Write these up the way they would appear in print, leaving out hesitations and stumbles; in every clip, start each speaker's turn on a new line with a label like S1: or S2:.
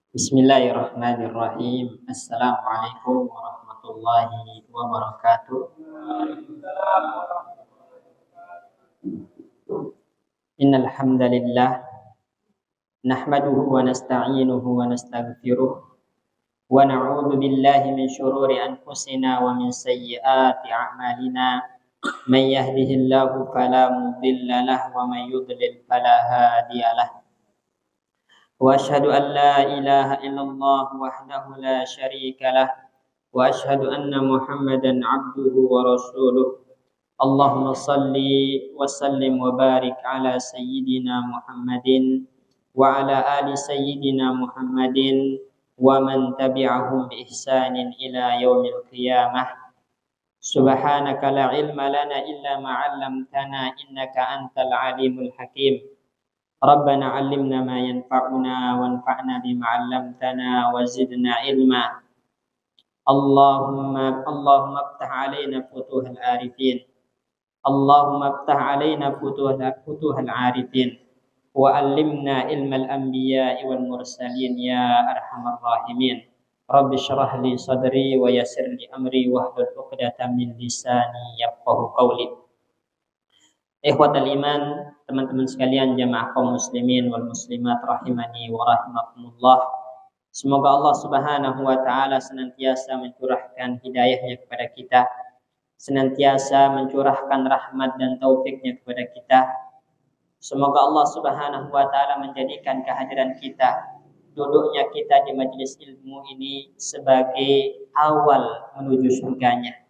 S1: Bismillahirrahmanirrahim. Assalamualaikum warahmatullahi wabarakatuh. Innal hamdalillah nahmaduhu wa nasta'inuhu wa nastaghfiruh wa na'udzu billahi min shururi anfusina wa min sayyiati a'malina. Man yahdihillahu fala mudilla lahu wa man yudlil fala hadiya lahu. وأشهد أن لا إله إلا الله وحده لا شريك له وأشهد أن محمدا عبده ورسوله اللهم صل وسلم وبارك على سيدنا محمد وعلى آل سيدنا محمد ومن تبعهم بإحسان إلى يوم القيامة سبحانك لا علم لنا إلا ما علمتنا إنك أنت العليم الحكيم ربنا علمنا ما ينفعنا وانفعنا بما علمتنا وزدنا علما اللهم افتح علينا فتوح العارفين اللهم افتح علينا فتوح العارفين وعلمنا علم الأنبياء والمرسلين يا أرحم الراحمين رب اشرح لي صدري ويسر لي أمري واحلل عقدة من لساني يفقهوا قولي. Ikhwatal iman, teman-teman sekalian jamaah kaum muslimin wal muslimat rahimani wa rahimakumullah. Semoga Allah Subhanahu wa taala senantiasa mencurahkan hidayahnya kepada kita, senantiasa mencurahkan rahmat dan taufiknya kepada kita. Semoga Allah Subhanahu wa taala menjadikan kehadiran kita, duduknya kita di majelis ilmu ini sebagai awal menuju surganya.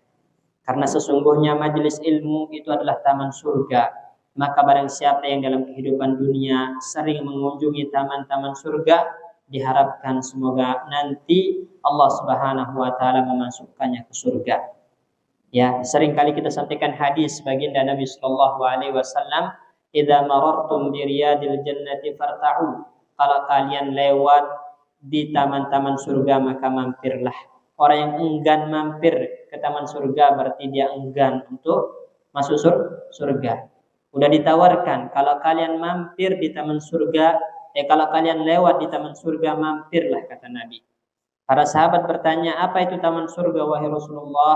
S1: Karena sesungguhnya majelis ilmu itu adalah taman surga. Maka barang siapa yang dalam kehidupan dunia sering mengunjungi taman-taman surga, diharapkan semoga nanti Allah Subhanahu wa taala memasukkannya ke surga. Ya, sering kali kita sampaikan hadis baginda Nabi sallallahu alaihi wasallam, "Idza marartum bi riyadil jannati farta'u." Kalau kalian lewat di taman-taman surga maka mampirlah. Orang yang enggan mampir ke taman surga berarti dia enggan untuk masuk surga. Udah ditawarkan, kalau kalian mampir di taman surga, kalau kalian lewat di taman surga, mampirlah, kata Nabi. Para sahabat bertanya, apa itu taman surga wahai Rasulullah?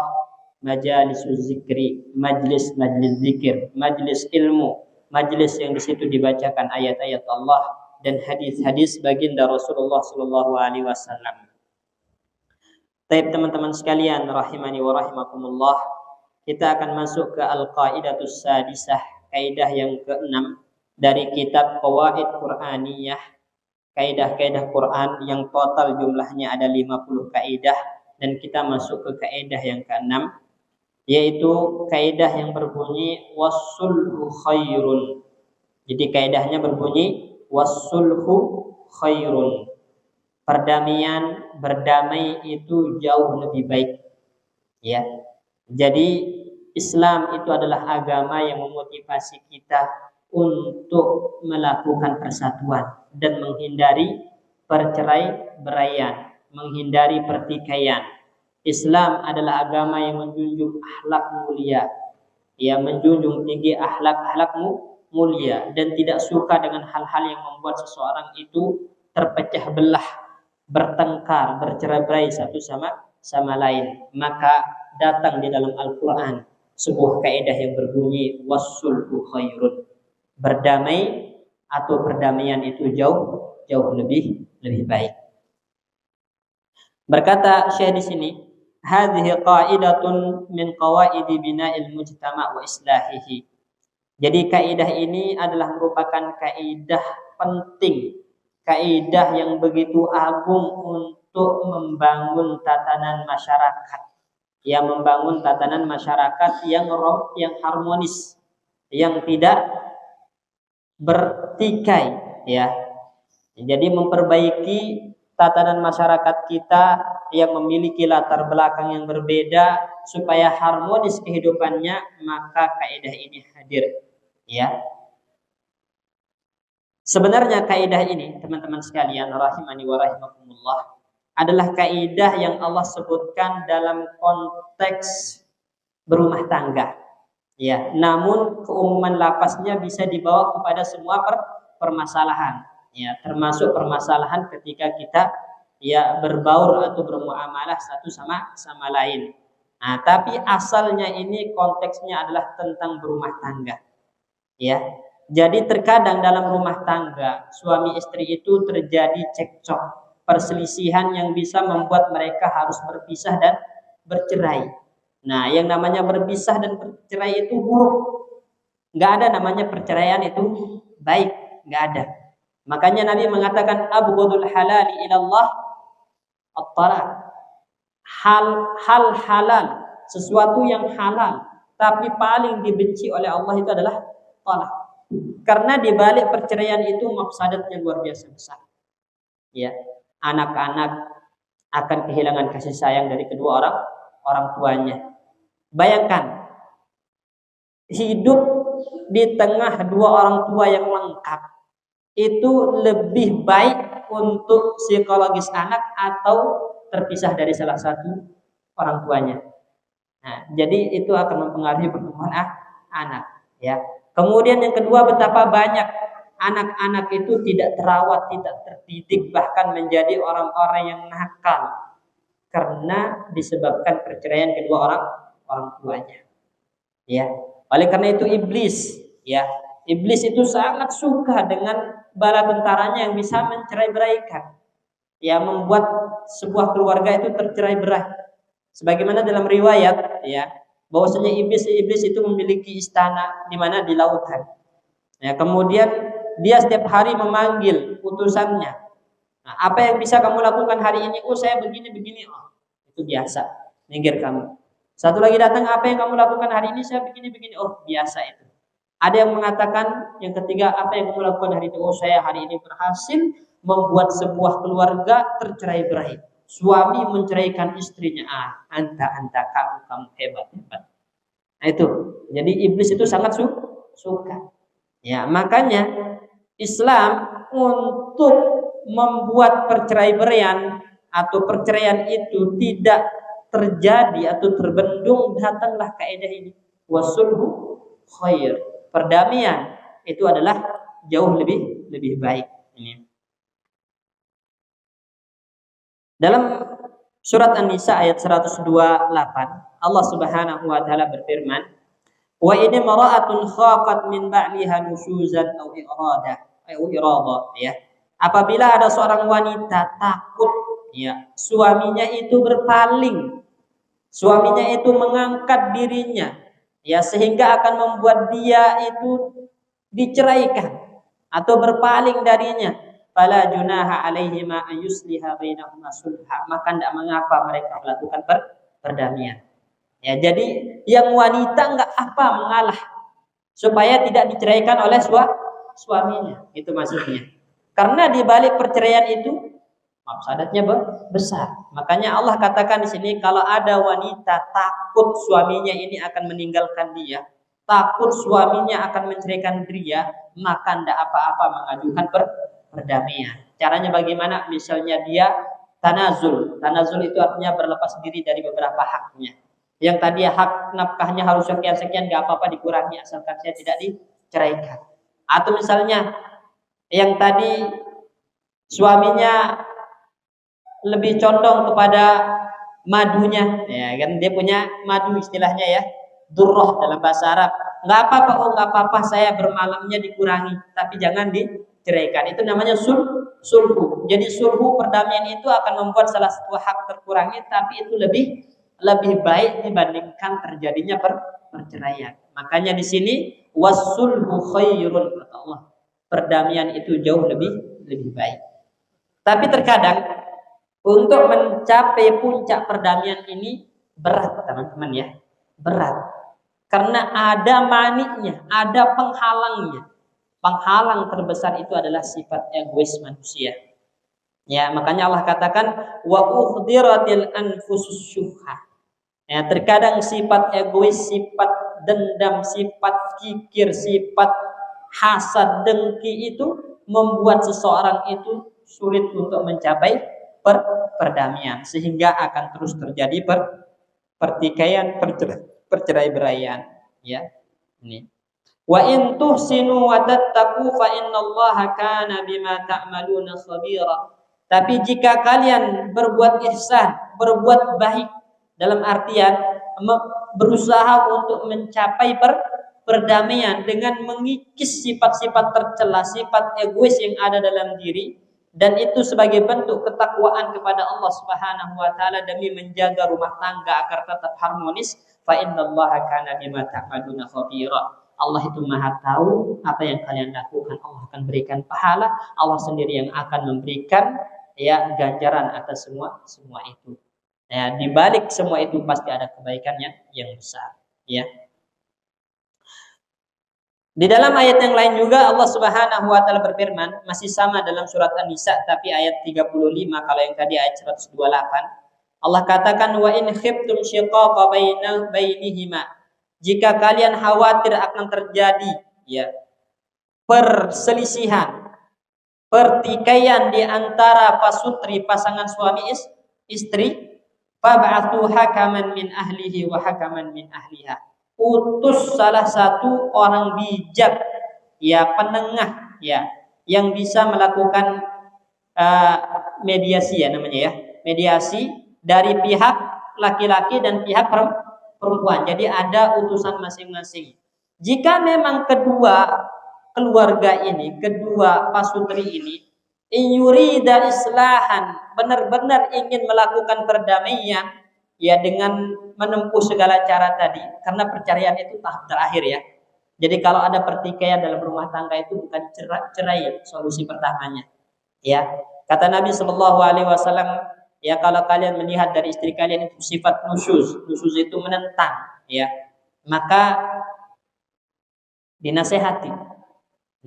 S1: Majalisuz zikri, majlis zikir, majlis ilmu, majlis yang di situ dibacakan ayat-ayat Allah dan hadis-hadis baginda Rasulullah sallallahu alaihi wasallam. Baik teman-teman sekalian rahimani wa rahimakumullah, kita akan masuk ke al-qaidatus sadisah, kaidah yang ke-6 dari kitab Qawaid Qur'aniyah, kaidah-kaidah Quran yang total jumlahnya ada 50 kaidah, dan kita masuk ke kaidah yang ke-6 yaitu kaidah yang berbunyi was-sulhu khairun. Jadi kaidahnya berbunyi was-sulhu khairun. Perdamaian, berdamai itu jauh lebih baik. Ya. Jadi Islam itu adalah agama yang memotivasi kita untuk melakukan persatuan dan menghindari perceraian, menghindari pertikaian. Islam adalah agama yang menjunjung akhlak mulia. Ya, menjunjung tinggi akhlak mulia dan tidak suka dengan hal-hal yang membuat seseorang itu terpecah belah, bertengkar, bercerai-berai satu sama lain. Maka datang di dalam Al-Quran sebuah kaidah yang berbunyi was-sulhu khairun. Berdamai atau perdamaian itu jauh lebih baik. Berkata Syekh di sini, hadhihi qaidatun min qawaidi bina'il mujtama' wa islahihi. Jadi kaidah ini adalah merupakan kaidah penting, kaidah yang begitu agung untuk membangun tatanan masyarakat, yang membangun tatanan masyarakat yang harmonis, yang tidak bertikai, ya. Jadi memperbaiki tatanan masyarakat kita yang memiliki latar belakang yang berbeda supaya harmonis kehidupannya, maka kaidah ini hadir, ya. Sebenarnya kaidah ini, teman-teman sekalian rahimani wa rahimakumullah, adalah kaidah yang Allah sebutkan dalam konteks berumah tangga. Ya, namun keumuman lafaznya bisa dibawa kepada semua permasalahan, ya, termasuk permasalahan ketika kita ya berbaur atau bermuamalah satu sama lain. Nah, tapi asalnya ini konteksnya adalah tentang berumah tangga. Ya. Jadi terkadang dalam rumah tangga suami istri itu terjadi cekcok, perselisihan yang bisa membuat mereka harus berpisah dan bercerai. Nah, yang namanya berpisah dan bercerai itu buruk. Nggak ada namanya perceraian itu baik, nggak ada. Makanya Nabi mengatakan abghadul halali ilallah at-talaq. Hal halal, sesuatu yang halal tapi paling dibenci oleh Allah itu adalah talak. Karena di balik perceraian itu mafsadatnya luar biasa besar. Ya, anak-anak akan kehilangan kasih sayang dari kedua orang tuanya. Bayangkan hidup di tengah dua orang tua yang lengkap itu lebih baik untuk psikologis anak atau terpisah dari salah satu orang tuanya. Nah, jadi itu akan mempengaruhi pertumbuhan anak, ya. Kemudian yang kedua, betapa banyak anak-anak itu tidak terawat, tidak terdidik, bahkan menjadi orang-orang yang nakal karena disebabkan perceraian kedua orang tuanya. Ya. Oleh karena itu iblis, ya. Iblis itu sangat suka dengan bala tentaranya yang bisa mencerai-beraikan. Ya, membuat sebuah keluarga itu tercerai-berai. Sebagaimana dalam riwayat, ya, bahwasanya iblis itu memiliki istana di mana di lautan. Ya, kemudian dia setiap hari memanggil utusannya. Nah, apa yang bisa kamu lakukan hari ini? Oh, saya begini. Oh, itu biasa. Minggir kamu. Satu lagi datang, apa yang kamu lakukan hari ini? Saya begini. Oh, biasa itu. Ada yang mengatakan, yang ketiga, apa yang kamu lakukan hari ini? Oh, saya hari ini berhasil membuat sebuah keluarga tercerai-berai. Suami menceraikan istrinya. Anta kamu hebat. Nah, itu. Jadi iblis itu sangat suka. Ya, makanya Islam untuk membuat perceraian atau perceraian itu tidak terjadi atau terbendung, datanglah kaidah ini. Wasulhu khair. Perdamaian itu adalah jauh lebih baik. Ini. Dalam surat An-Nisa ayat 128, Allah Subhanahu wa taala berfirman, "Wa in imra'atun khafat min ba'liha nusyuzan aw irada." Ya. Apabila ada seorang wanita takut, ya, suaminya itu berpaling, suaminya itu mengangkat dirinya, ya, sehingga akan membuat dia itu diceraikan atau berpaling darinya, fala junaha alaihima ayusliha bainahuma sulha, maka tidak mengapa mereka melakukan perdamaian. Ya, jadi yang wanita enggak apa mengalah supaya tidak diceraikan oleh suaminya, itu maksudnya. Karena di balik perceraian itu mafsadatnya besar. Makanya Allah katakan di sini, kalau ada wanita takut suaminya ini akan meninggalkan dia, takut suaminya akan menceraikan dia, maka tidak apa-apa mengajukan perdamaian. Caranya bagaimana? Misalnya dia tanazul. Tanazul itu artinya berlepas diri dari beberapa haknya. Yang tadi hak nafkahnya harus sekian-sekian, gak apa-apa dikurangi asalkan saya tidak diceraikan. Atau misalnya yang tadi suaminya lebih condong kepada madunya, ya kan, dia punya madu istilahnya, ya, durroh dalam bahasa Arab. Nggak apa-apa, nggak apa-apa, saya bermalamnya dikurangi, tapi jangan diceraikan. Itu namanya sulhu. Jadi sulhu, perdamaian itu akan membuat salah satu hak terkurangi, tapi itu lebih baik dibandingkan terjadinya perceraian. Makanya di sini wasulhu khairun, kata Allah. Perdamaian itu jauh lebih baik. Tapi terkadang untuk mencapai puncak perdamaian ini berat, teman-teman, ya. Berat. Karena ada maniknya, ada penghalangnya. Penghalang terbesar itu adalah sifat egois manusia. Ya, makanya Allah katakan wa uhdiratil anfusus syuhha. Ya, terkadang sifat egois, sifat dendam, sifat kikir, sifat hasad, dengki itu membuat seseorang itu sulit untuk mencapai perdamaian, sehingga akan terus terjadi pertikaian, perceraian, ya. Ini. Wa in tuhsinu wa tattaqu fa innallaha kana bima ta'maluna khabira. Tapi jika kalian berbuat ihsan, berbuat baik dalam artian berusaha untuk mencapai perdamaian dengan mengikis sifat-sifat tercela, sifat egois yang ada dalam diri, dan itu sebagai bentuk ketakwaan kepada Allah Subhanahu wa taala demi menjaga rumah tangga agar tetap harmonis, fa innallaha kana bima ta'maluna khabira. Allah itu Maha tahu apa yang kalian lakukan. Allah akan berikan pahala, Allah sendiri yang akan memberikan ya ganjaran atas semua itu. Ya, di balik semua itu pasti ada kebaikannya yang besar, ya. Di dalam ayat yang lain juga Allah Subhanahu wa taala berfirman, masih sama dalam surat An-Nisa tapi ayat 35, kalau yang tadi ayat 128. Allah katakan wa in khiftum shiqaqa bainihima. Jika kalian khawatir akan terjadi ya perselisihan, pertikaian di antara pasutri pasangan suami istri, fab'athu hakaman min ahlihi wa hakaman min ahliha. Utus salah satu orang bijak ya, penengah ya, yang bisa melakukan mediasi ya namanya ya, mediasi dari pihak laki-laki dan pihak perempuan. Jadi ada utusan masing-masing. Jika memang kedua keluarga ini, kedua pasutri ini yurida islahan, benar-benar ingin melakukan perdamaian ya dengan menempuh segala cara tadi, karena perceraian itu tahap terakhir ya. Jadi kalau ada pertikaian dalam rumah tangga itu bukan cerai solusi pertamanya. Ya, kata Nabi Shallallahu Alaihi Wasallam, ya kalau kalian melihat dari istri kalian itu sifat nusyuz itu menentang, ya maka dinasehati,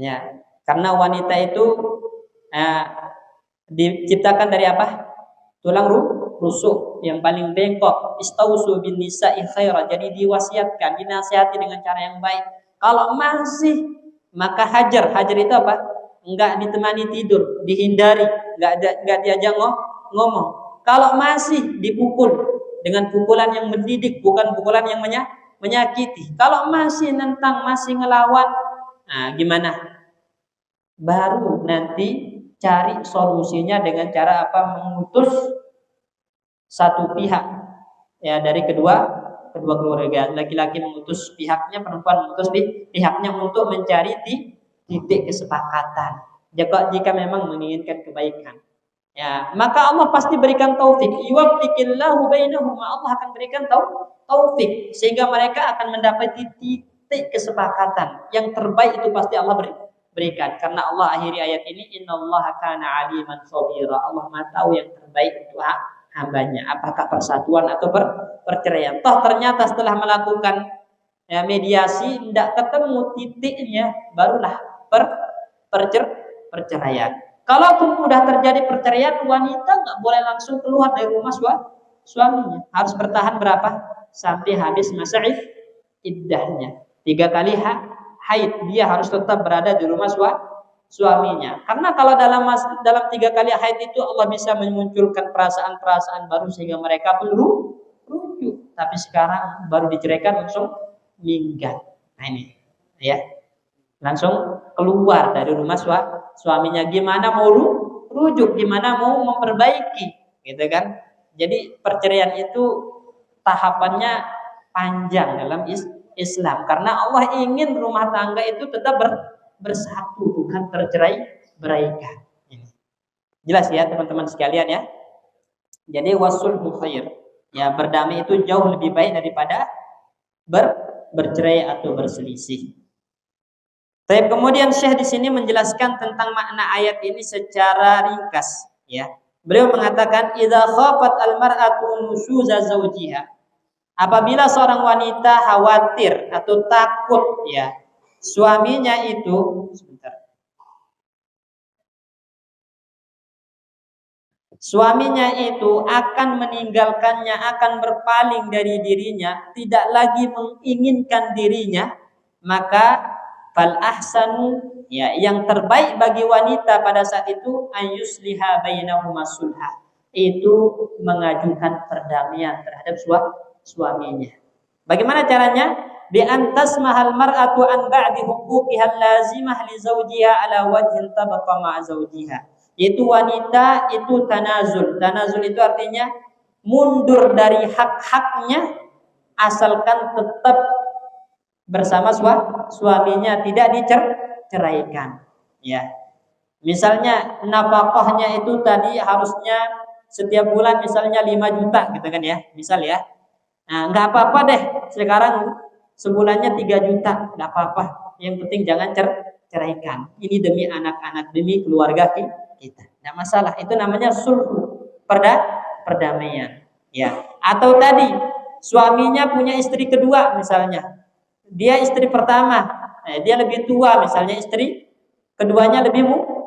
S1: ya karena wanita itu diciptakan dari apa? Tulang rusuk yang paling bengkok. Istausu bin nisa'i khaira. Jadi diwasiatkan, dinasihati dengan cara yang baik. Kalau masih maka hajar itu apa? Enggak ditemani tidur, dihindari, enggak diajak ngomong. Kalau masih dipukul dengan pukulan yang mendidik, bukan pukulan yang menyakiti. Kalau masih nentang, masih ngelawan, nah gimana? Baru nanti cari solusinya dengan cara apa? Mengutus satu pihak ya dari kedua keluarga. Laki-laki mengutus pihaknya, perempuan mengutus pihaknya untuk mencari titik kesepakatan. Jika memang menginginkan kebaikan. Ya, maka Allah pasti berikan taufik. Yuwaffiqillahu bainahuma. Allah akan berikan taufik sehingga mereka akan mendapati titik kesepakatan. Yang terbaik itu pasti Allah berikan. Karena Allah akhiri ayat ini, innallaha kana aliman khabira. Allah Maha tahu yang terbaik untuk hambanya. Apakah persatuan atau perceraian. Toh ternyata setelah melakukan ya, mediasi tidak ketemu titiknya, barulah perceraian. Kalaupun sudah terjadi perceraian, wanita nggak boleh langsung keluar dari rumah suaminya. Harus bertahan berapa? Sampai habis masa iddahnya. 3 kali haid, dia harus tetap berada di rumah suaminya. Karena kalau dalam 3 kali haid itu Allah bisa memunculkan perasaan-perasaan baru sehingga mereka pun rujuk. Tapi sekarang baru diceraikan langsung minggat. Nah ini, ya. Langsung keluar dari rumah suaminya. Gimana mau rujuk, gimana mau memperbaiki, gitu kan? Jadi perceraian itu tahapannya panjang dalam Islam, karena Allah ingin rumah tangga itu tetap bersatu, bukan berceraikan. Jelas ya teman-teman sekalian ya. Jadi wasulhu khair. Ya, berdamai itu jauh lebih baik daripada bercerai atau berselisih. Tapi kemudian Syekh di sini menjelaskan tentang makna ayat ini secara ringkas, ya. Beliau mengatakan idza khafat al-mar'atu nusyuza zawjiha. Apabila seorang wanita khawatir atau takut ya, suaminya itu akan meninggalkannya, akan berpaling dari dirinya, tidak lagi menginginkan dirinya, maka fal ahsanu ya, yang terbaik bagi wanita pada saat itu ayyusliha bainahuma sulha, itu mengajukan perdamaian terhadap suaminya. Bagaimana caranya? bi an tasmahal mar'atu an ba'di huquqiha lazimah li zawjiha ala wajhin tabaqa ma'a zawjiha. Yaitu wanita itu tanazul. Tanazul itu artinya mundur dari hak-haknya asalkan tetap bersama suaminya, tidak diceraikan. Ya. Misalnya nafkahnya itu tadi harusnya setiap bulan misalnya 5 juta gitu kan ya. Misal ya. Nah, enggak apa-apa deh. Sekarang sebulannya 3 juta, enggak apa-apa. Yang penting jangan ceraikan. Ini demi anak-anak, demi keluarga kita. Enggak masalah. Itu namanya sulhu, perdamaian. Ya. Atau tadi suaminya punya istri kedua misalnya. Dia istri pertama, dia lebih tua misalnya, istri keduanya lebih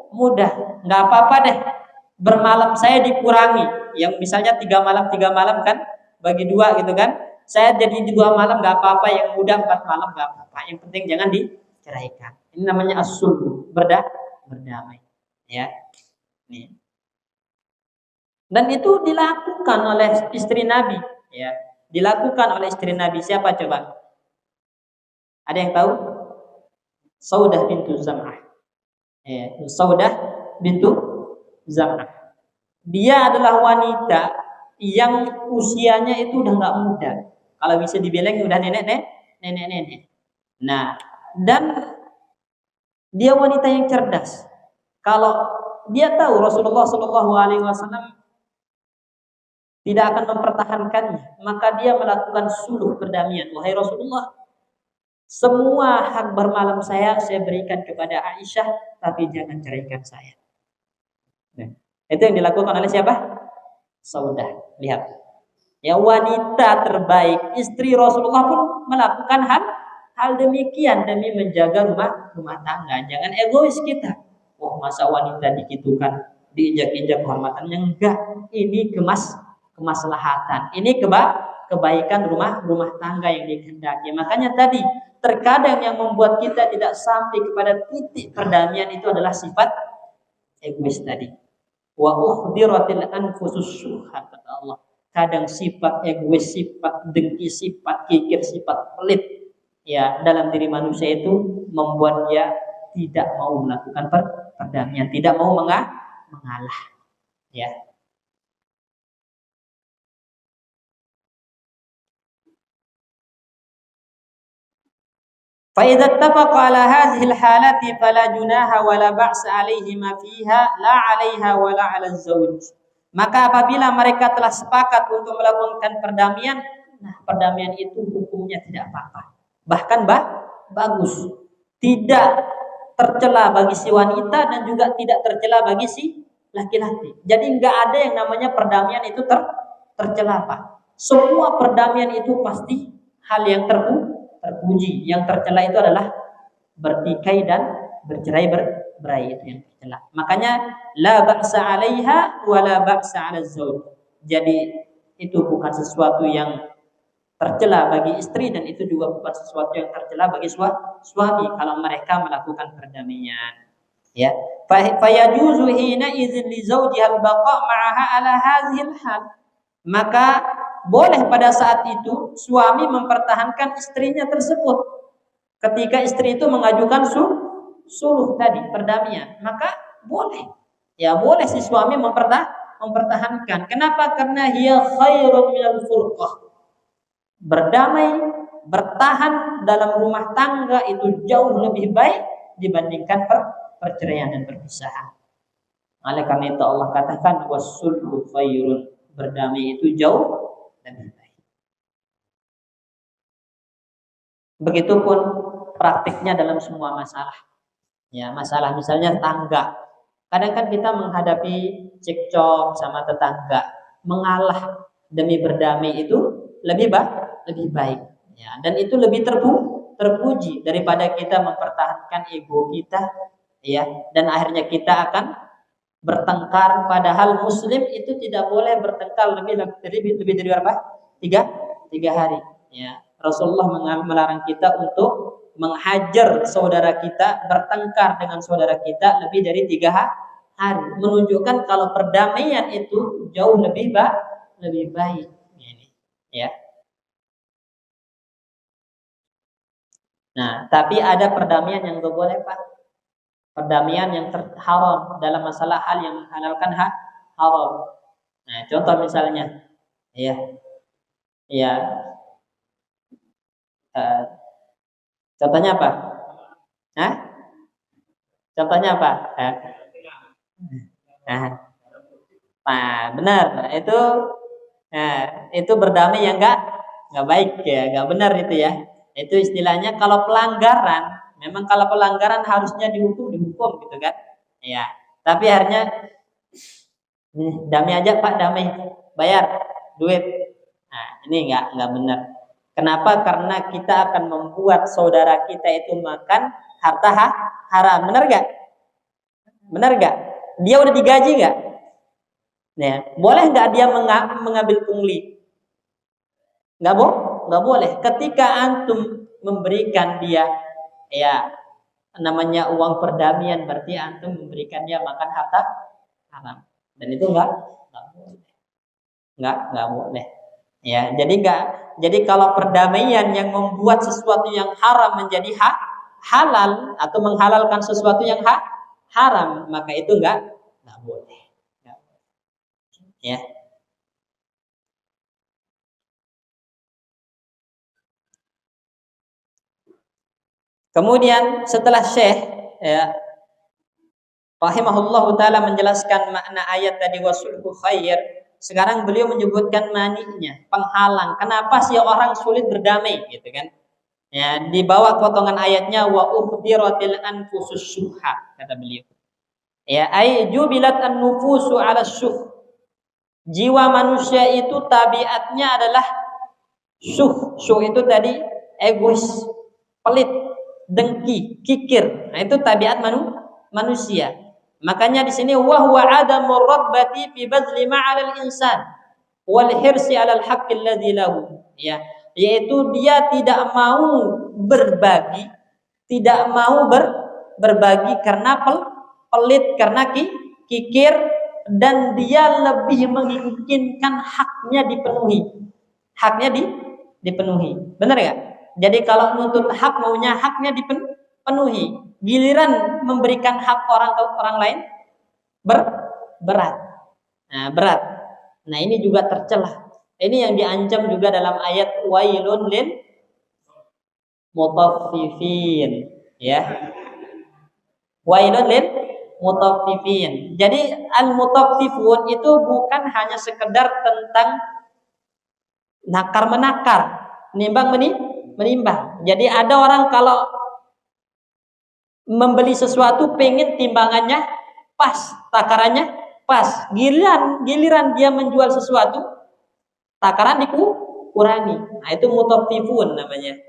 S1: muda. Nggak apa-apa deh, bermalam saya dikurangi. Yang misalnya 3 malam kan, bagi 2 gitu kan. Saya jadi 2 malam nggak apa-apa, yang muda 4 malam nggak apa-apa. Yang penting jangan diceraikan. Ini namanya as-sulh, berdamai. Ya. Nih. Dan itu dilakukan oleh istri Nabi. Ya. Dilakukan oleh istri Nabi. Siapa coba? Ada yang tahu? Saudah bintu Zam'ah. Saudah bintu Zam'ah. Dia adalah wanita yang usianya itu udah nggak muda. Kalau bisa dibilang udah nenek. Nah, dan dia wanita yang cerdas. Kalau dia tahu Rasulullah SAW tidak akan mempertahankannya, maka dia melakukan sulh perdamaian. Wahai Rasulullah, semua hak bermalam saya berikan kepada Aisyah, tapi jangan ceraikan saya. Nah, itu yang dilakukan oleh siapa? Saudah. Lihat. Ya, wanita terbaik, istri Rasulullah pun melakukan hal demikian demi menjaga rumah tangga. Jangan egois kita. Oh, masa wanita dikitukan, diinjak-injak kehormatannya? Enggak. Ini kemaslahatan. Ini kebaikan rumah tangga yang dikehendaki. Makanya tadi terkadang yang membuat kita tidak sampai kepada titik perdamaian itu adalah sifat egois tadi. Wa uhdiratil anfusus syuhha, kata Allah. Kadang sifat egois, sifat dengki, sifat kikir, sifat pelit ya dalam diri manusia itu membuat dia tidak mau melakukan perdamaian, tidak mau mengalah. Ya. فإذا اتفق على هذه الحالات فلا جناح ولا بأس عليهما فيها لا عليها ولا على الزوج. Maka apabila mereka telah sepakat untuk melakukan perdamaian, nah perdamaian itu hukumnya tidak apa-apa. Bahkan bagus. Tidak tercela bagi si wanita dan juga tidak tercela bagi si laki-laki. Jadi enggak ada yang namanya perdamaian itu tercela, Pak. Semua perdamaian itu pasti hal yang terpuji. Yang tercela itu adalah bertikai dan bercerai itu yang tercela. Makanya la ba'sa 'alaiha wa la ba'sa 'ala zauj. Jadi itu bukan sesuatu yang tercela bagi istri dan itu juga bukan sesuatu yang tercela bagi suami kalau mereka melakukan perdamaian. Ya. Fa yajuzu hina idzin li zawjiha al-baqa' ma'aha 'ala hadhihi al-hal. Maka boleh pada saat itu suami mempertahankan istrinya tersebut. Ketika istri itu mengajukan sulh tadi, perdamaian, maka boleh. Ya, boleh si suami mempertahankan. Kenapa? Karena hiya khairun minal furqah. Berdamai, bertahan dalam rumah tangga itu jauh lebih baik dibandingkan perceraian dan perpisahan. Oleh karena itu Allah katakan was-sulhu khairun. Berdamai itu jauh lebih baik. Begitupun praktiknya dalam semua masalah. Ya, masalah misalnya tangga. Kadang kan kita menghadapi cekcok sama tetangga, mengalah demi berdamai itu lebih baik. Ya, dan itu lebih terpuji daripada kita mempertahankan ego kita, ya, dan akhirnya kita akan bertengkar. Padahal Muslim itu tidak boleh bertengkar lebih dari berapa? Tiga hari. Ya, Rasulullah melarang kita untuk menghajar saudara kita, bertengkar dengan saudara kita lebih dari 3 hari. Menunjukkan kalau perdamaian itu jauh lebih baik. Ini, ya. Nah, tapi ada perdamaian yang gak boleh, Pak. Perdamaian yang haram dalam masalah hal yang menghalalkan haram. Nah, contoh misalnya, ya, ya, uh, contohnya apa? Hah? Contohnya apa? Nah, nah, benar. Itu berdamai yang nggak baik ya, nggak benar itu ya. Itu istilahnya kalau pelanggaran, memang kalau pelanggaran harusnya dihukum gitu kan? Ya. Tapi akhirnya damai aja Pak, damai, bayar duit. Nah, ini nggak benar. Kenapa? Karena kita akan membuat saudara kita itu makan harta haram. Benar gak? Benar gak? Dia udah digaji gak? Nah, boleh nggak dia mengambil pungli? Nggak boleh. Ketika antum memberikan dia, ya namanya uang perdamaian, berarti antum memberikan dia makan harta haram. Dan itu nggak boleh. Nggak boleh. Ya, jadi kalau perdamaian yang membuat sesuatu yang haram menjadi halal atau menghalalkan sesuatu yang haram, maka itu nggak boleh. Ya. Kemudian setelah Syekh ya rahimahullahu taala menjelaskan makna ayat tadi wasulhu khair, sekarang beliau menyebutkan maniknya, penghalang. Kenapa sih orang sulit berdamai gitu kan? Ya, di bawah potongan ayatnya wa uhdiratil anfusus syuhha kata beliau. Ya, ay jubilat an-nufusu 'ala syuh. Jiwa manusia itu tabiatnya adalah syuh. Syuh itu tadi egois, pelit, dengki, kikir. Nah, itu tabiat manusia. Makanya di sini wa huwa adamu rabbati fi badli ma'al insan wal hirsi 'alal haqqi alladzi lahu. Ya, yaitu dia tidak mau berbagi, tidak mau berbagi karena pelit, karena kikir, dan dia lebih menginginkan haknya dipenuhi. Haknya dipenuhi. Benar enggak? Jadi kalau nuntut hak, maunya haknya dipenuhi. Giliran memberikan hak orang ke orang lain berat. Nah, berat. Nah, ini juga tercela. Ini yang diancam juga dalam ayat wailun lil mutaffifin, ya. Wailun lil mutaffifin. Jadi al-mutaffifun itu bukan hanya sekedar tentang nakar menakar, menimbang menimbang. Jadi ada orang kalau membeli sesuatu pengen timbangannya pas, takarannya pas. Giliran dia menjual sesuatu, takaran dikurangi. Nah, itu mutaffifun namanya.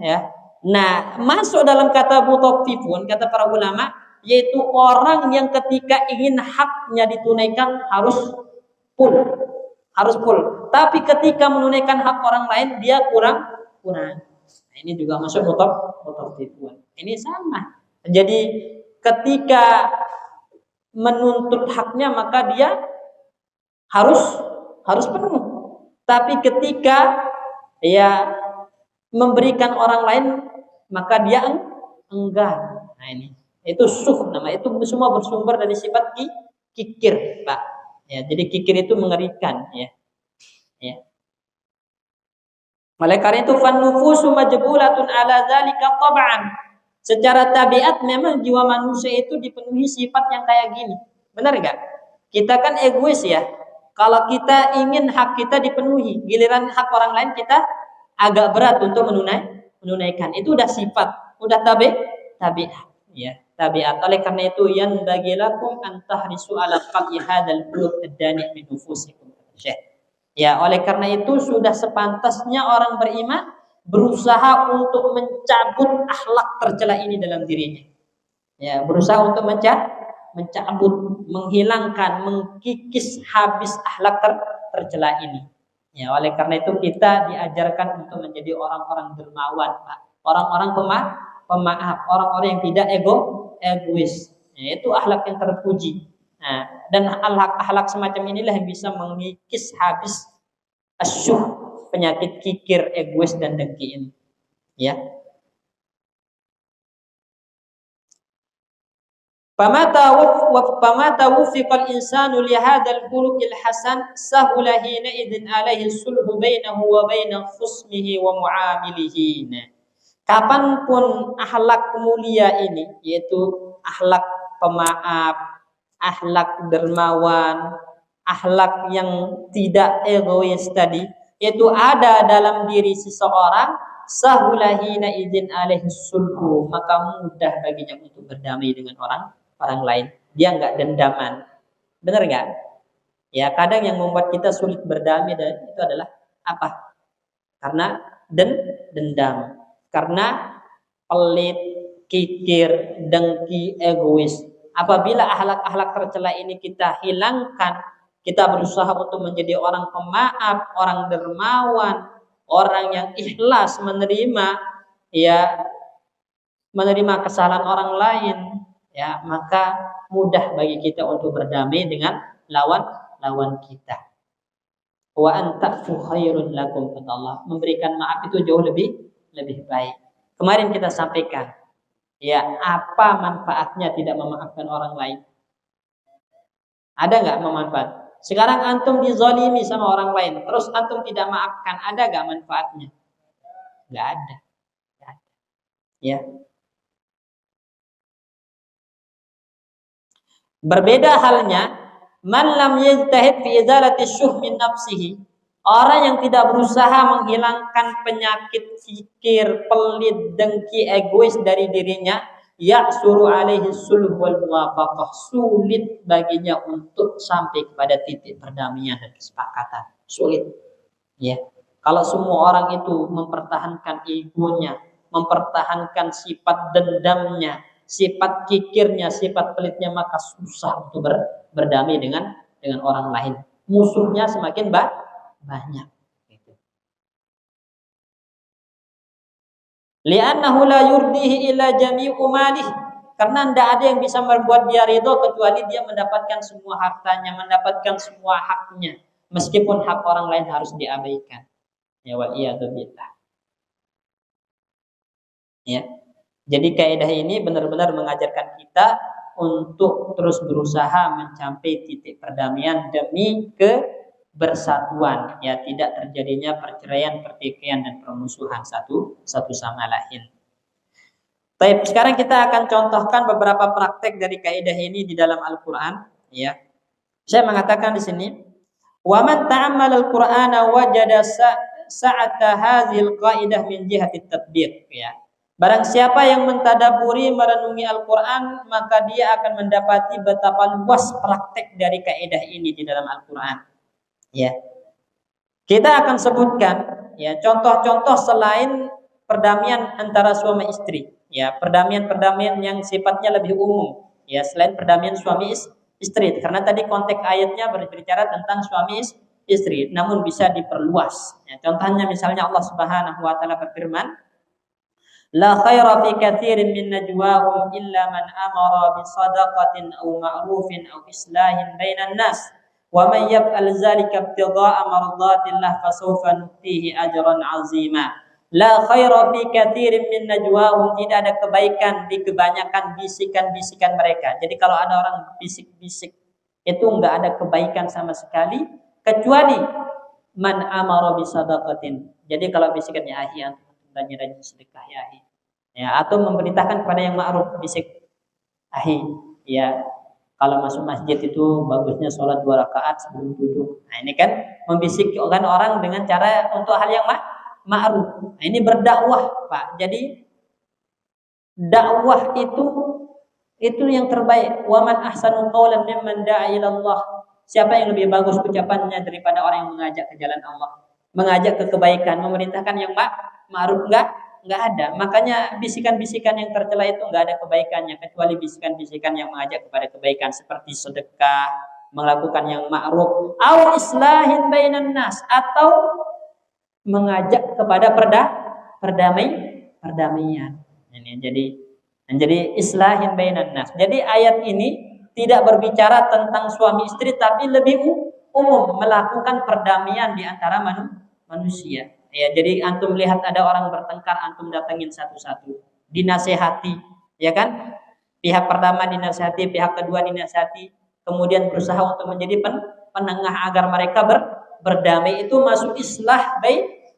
S1: Ya. Nah, masuk dalam kata mutaffifun, kata para ulama, yaitu orang yang ketika ingin haknya ditunaikan harus full. Tapi ketika menunaikan hak orang lain dia kurang. Nah, ini juga masuk mutaffifun. Ini sama. Jadi ketika menuntut haknya maka dia harus penuh. Tapi ketika ya memberikan orang lain maka dia enggan. Nah, ini itu syuh, nama itu semua bersumber dari sifat kikir, Pak. Ya, jadi kikir itu mengerikan, ya. Ya. Oleh karena itu fan nufusu majbulatun ala dzalika tab'an. Secara tabiat memang jiwa manusia itu dipenuhi sifat yang kayak gini. Benar enggak? Kita kan egois ya. Kalau kita ingin hak kita dipenuhi, giliran hak orang lain kita agak berat untuk menunaikan. Itu udah sifat, udah tabiat, ya, tabiat. Oleh karena itu yang bagilakum antahrisu ala qat'i hadzal qulub ad-dani' min nufusikum. Ya, oleh karena itu sudah sepantasnya orang beriman berusaha untuk mencabut akhlak tercela ini dalam dirinya. Ya, berusaha untuk mencabut, menghilangkan, mengkikis habis akhlak tercela ini. Ya, oleh karena itu kita diajarkan untuk menjadi orang-orang dermawan, Pak. Orang-orang pemaaf, orang-orang yang tidak egois. Ya, itu akhlak yang terpuji. Nah, dan akhlak semacam inilah yang bisa mengikis habis asyuh, penyakit kikir, egois dan dengki ini. Ya. فمتى وفق الإنسان لهذا الخلق الحسن سهل حينئذ عليه الصلح بينه وبين خصمه ومعامله. Kapanpun akhlak mulia ini, yaitu akhlak pemaaf, akhlak dermawan, akhlak yang tidak egois tadi, itu ada dalam diri seseorang, sahulahina izin alaihi sulhu, maka mudah baginya untuk berdamai dengan orang lain. Dia nggak dendaman. Benar nggak? Ya, kadang yang membuat kita sulit berdamai itu adalah apa? Karena dendam. Karena pelit, kikir, dengki, egois. Apabila akhlak-akhlak tercela ini kita hilangkan, kita berusaha untuk menjadi orang pemaaf, orang dermawan, orang yang ikhlas menerima kesalahan orang lain, ya, maka mudah bagi kita untuk berdamai dengan lawan kita. Wa anta'fu khairun lakum, kata Allah. Memberikan maaf itu jauh lebih baik. Kemarin kita sampaikan, ya, apa manfaatnya tidak memaafkan orang lain? Ada nggak manfaat? Sekarang antum dizalimi sama orang lain, terus antum tidak maafkan, ada nggak manfaatnya? Nggak ada. Ya. Berbeda halnya man lam yajtahid fi izalati syuh min nafsihi. Orang yang tidak berusaha menghilangkan penyakit fikir, pelit, dengki, egois dari dirinya, ya'suru alaihi sulh wal muwafaqah, sulit baginya untuk sampai kepada titik perdamaian dan kesepakatan. Sulit. Ya. Kalau semua orang itu mempertahankan egonya, mempertahankan sifat dendamnya, sifat kikirnya, sifat pelitnya, maka susah untuk berdamai dengan orang lain. Musuhnya semakin banyak. Li'annahu la yurdihi illa jami'u malih. Karena tidak ada yang bisa membuat dia ridho kecuali dia mendapatkan semua hartanya, mendapatkan semua haknya, meskipun hak orang lain harus diabaikan. Ya, wal iyadu billah. Ya. Jadi kaidah ini benar-benar mengajarkan kita untuk terus berusaha mencapai titik perdamaian demi kebersatuan, ya, tidak terjadinya perceraian, pertikaian dan permusuhan satu sama lain. Baik, sekarang kita akan contohkan beberapa praktek dari kaidah ini di dalam Al-Qur'an, ya. Saya mengatakan di sini, wa man ta'ammala al-Qur'ana wajada sa'ata hadhil qaidah min jihati tatbiq, ya. Barang siapa yang mentadaburi, merenungi Al-Quran, maka dia akan mendapati betapa luas praktek dari kaidah ini di dalam Al-Quran. Ya, kita akan sebutkan, ya, contoh-contoh selain perdamaian antara suami istri, ya, perdamaian yang sifatnya lebih umum, ya, selain perdamaian suami istri. Karena tadi konteks ayatnya berbicara tentang suami istri, namun bisa diperluas. Ya, contohnya misalnya Allah Subhanahu Wa Taala berfirman, la khaira fi katsirin min najwahum illa man amara bi shadaqatin aw ma'rufin aw islahin bainan nas wa man yaf'al dzalika ibtigha'a mardatillah fasawfa nutihi ajran 'azima. La khaira fi katsirin min najwahum, tidak ada kebaikan di kebanyakan bisikan-bisikan mereka. Jadi kalau ada orang bisik-bisik itu enggak ada kebaikan sama sekali kecuali man amara bi shadaqatin. Jadi kalau bisikannya ahian rajin sedekah, ya, atau memerintahkan kepada yang ma'ruf, bisik ahi, ya, kalau masuk masjid itu bagusnya sholat 2 rakaat sebelum duduk. Nah, ini kan membisikkan orang dengan cara untuk hal yang ma'ruf. Nah, ini berdakwah, Pak. Jadi dakwah itu yang terbaik. Wa man ahsanu qawlan mimman da'a ila Allah. Siapa yang lebih bagus ucapannya daripada orang yang mengajak ke jalan Allah, mengajak ke kebaikan, memerintahkan yang ma'ruf? Enggak ada. Makanya bisikan-bisikan yang tercela itu enggak ada kebaikannya kecuali bisikan-bisikan yang mengajak kepada kebaikan seperti sedekah, melakukan yang ma'ruf, au islahin bainan nas, atau mengajak kepada perdamaian. Ini jadi islahin bainan nas. Jadi ayat ini tidak berbicara tentang suami istri tapi lebih umum, melakukan perdamaian di antara manusia. Ya, jadi antum lihat ada orang bertengkar, antum datangin satu-satu, dinasehati, ya kan? Pihak pertama dinasihati, pihak kedua dinasihati, kemudian berusaha untuk menjadi penengah agar mereka berdamai. Itu masuk islah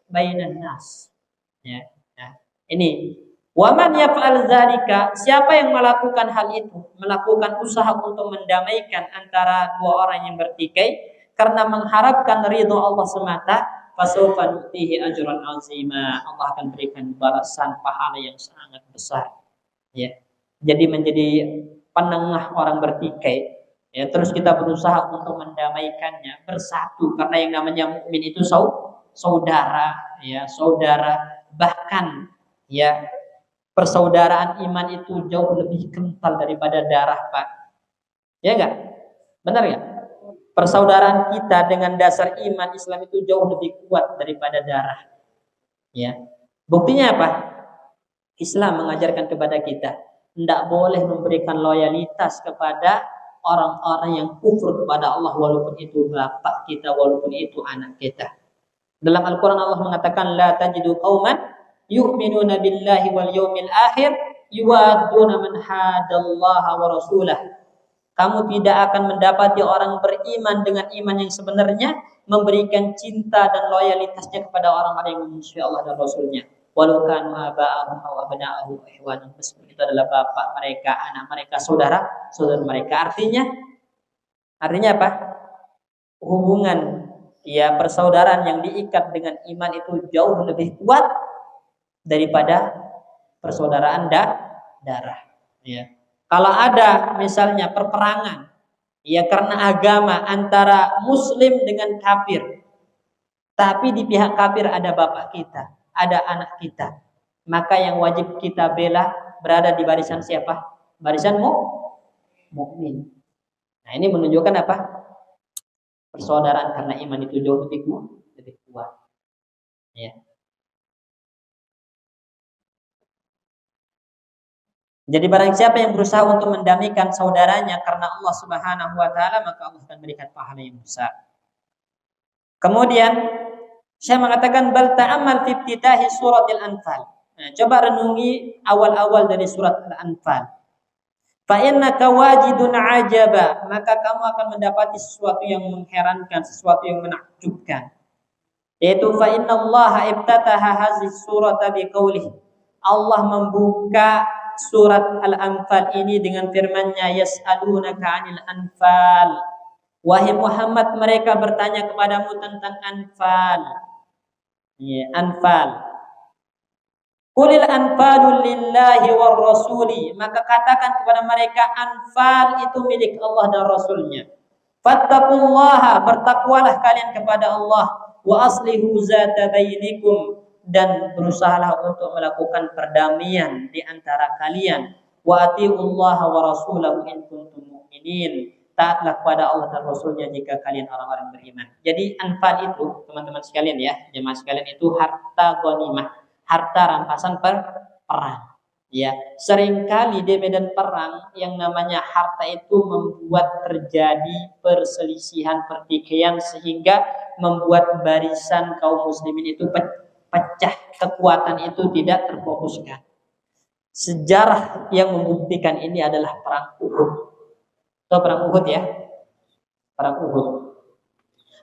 S1: bainan nas. Ya. Nah, ini waman yaf'al dzalika, siapa yang melakukan hal itu, melakukan usaha untuk mendamaikan antara dua orang yang bertikai karena mengharapkan ridho Allah semata, fasawfa nu'tihi ajran 'azima. Allah akan berikan balasan pahala yang sangat besar. Ya. Jadi menjadi penengah orang bertikai, ya, terus kita berusaha untuk mendamaikannya, bersatu, karena yang namanya mukmin itu saudara, ya, saudara. Bahkan ya persaudaraan iman itu jauh lebih kental daripada darah, Pak. Ya enggak? Benar enggak? Persaudaraan kita dengan dasar iman Islam itu jauh lebih kuat daripada darah. Ya. Buktinya apa? Islam mengajarkan kepada kita tidak boleh memberikan loyalitas kepada orang-orang yang kufur kepada Allah, walaupun itu bapak kita, walaupun itu anak kita. Dalam Al-Quran Allah mengatakan, la tajidu qauman yu'minuna billahi wal yawmil akhir yuwadduna man hadallaha wa rasulah. Kamu tidak akan mendapati orang beriman dengan iman yang sebenarnya memberikan cinta dan loyalitasnya kepada orang-orang yang memusuhi Allah dan Rasulnya. Walau kanu aba'ahum aw abna'ahum ihwanan, meskipun itu adalah bapak mereka, anak mereka, saudara mereka. Artinya apa? Hubungan, ya, persaudaraan yang diikat dengan iman itu jauh lebih kuat daripada persaudaraan darah. Ya. Kalau ada misalnya perperangan, ya, karena agama antara Muslim dengan kafir, tapi di pihak kafir ada bapak kita, ada anak kita, maka yang wajib kita bela berada di barisan siapa? Barisan mukmin. Nah, ini menunjukkan apa? Persaudaraan karena iman itu jauh lebih kuat. Ya. Jadi barang siapa yang berusaha untuk mendamaikan saudaranya karena Allah Subhanahu wa taala, maka Allah akan berikan pahala yang besar. Kemudian saya mengatakan bal ta'ammal fi iftitahi suratil Anfal. Nah, coba renungi awal-awal dari surat Al-Anfal. Fa innaka wajidun ajaba, maka kamu akan mendapati sesuatu yang mengherankan, sesuatu yang menakjubkan. Yaitu fa innallaha ibtataha hadhihi surata biqaulih. Allah membuka surat Al-Anfal ini dengan firman-Nya, yas'alunaka 'anil anfal. Wahai Muhammad, mereka bertanya kepadamu tentang anfal. Ya, anfal. Qulil anfalu lillahi war rasuli, maka katakan kepada mereka anfal itu milik Allah dan Rasulnya. Fattaqullaha, bertakwalah kalian kepada Allah, wa aslihu zata bainikum, dan berusahalah untuk melakukan perdamaian di antara kalian. Wa atiullaha wa rasulahu in kuntum mu'minin, taatlah kepada Allah dan Rasulnya jika kalian orang-orang beriman. Jadi anfal itu, teman-teman sekalian ya, jemaah sekalian, itu harta ghanimah, harta rampasan perang. Ya, seringkali di medan perang yang namanya harta itu membuat terjadi perselisihan, pertikaian, sehingga membuat barisan kaum muslimin itu pecah, kekuatan itu tidak terfokuskan. Sejarah yang membuktikan ini adalah perang Uhud. Atau perang Uhud ya, perang Uhud.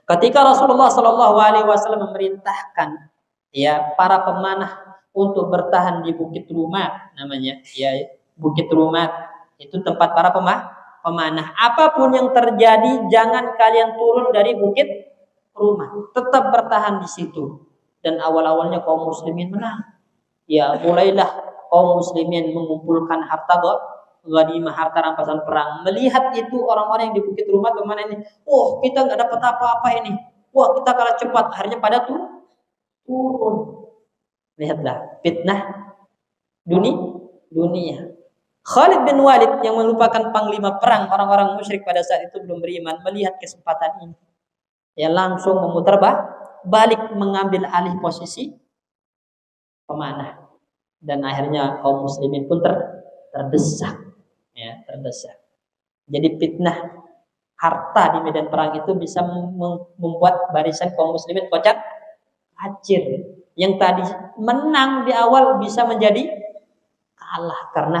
S1: Ketika Rasulullah SAW memerintahkan, ya, para pemanah untuk bertahan di Bukit Rumat, namanya, ya, Bukit Rumat itu tempat para pemanah. Apapun yang terjadi, jangan kalian turun dari Bukit Rumat, tetap bertahan di situ. Dan awal-awalnya kaum muslimin menang. Ya, mulailah kaum muslimin mengumpulkan harta ghanimah, harta rampasan perang. Melihat itu orang-orang yang di Bukit Rumat, kemana ini? Oh, kita nggak dapat apa-apa ini. Wah, kita kalah cepat. Akhirnya pada turun. Lihatlah fitnah dunia. Khalid bin Walid yang merupakan panglima perang orang-orang musyrik pada saat itu belum beriman, melihat kesempatan ini, ya, langsung memutar balik, mengambil alih posisi pemanah, dan akhirnya kaum muslimin pun terdesak. Jadi fitnah harta di medan perang itu bisa membuat barisan kaum muslimin kocar kacir. Yang tadi menang di awal bisa menjadi salah karena